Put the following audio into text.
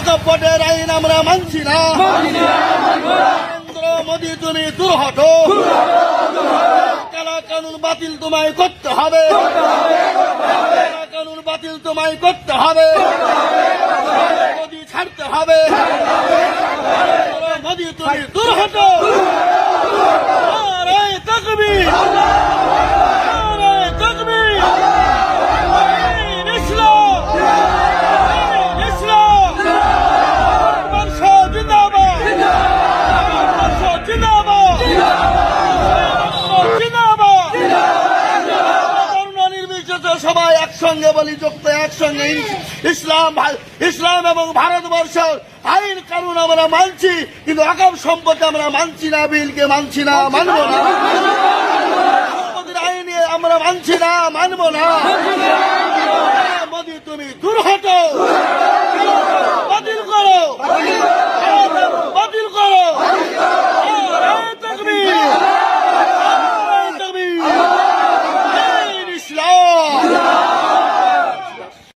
ওয়াকফের আইন আমরা মানছি না। নরেন্দ্র মোদী তুমি দূর হটো, কালা কানুন বাতিল তোমায় করতে হবে, কালা কানুন বাতিল তোমায় করতে হবে, মোদী ছাড়তে হবে, মোদী তুমি দূর হটো। নারে তাকবীর, নারে তাকবীর, ইসলাম, ইসলাম, ভারতবর্ষ জিন্দাবাদ, ভারতবর্ষ জিন্দাবাদ, জিন্দাবাদ। বর্ণ নির্বিশেষে সবাই একসঙ্গে বলি, যুক্ত একসঙ্গে ইসলাম এবং ভারতবর্ষের আইন কানুন আমরা মানছি, কিন্তু আকাম সম্পত্তি আমরা মানছি না, বিলকে মানছি না, মানব না। সম্পত্তির আইনে আমরা মানছি না, মানব না। মোদী তুমি দূর হটো।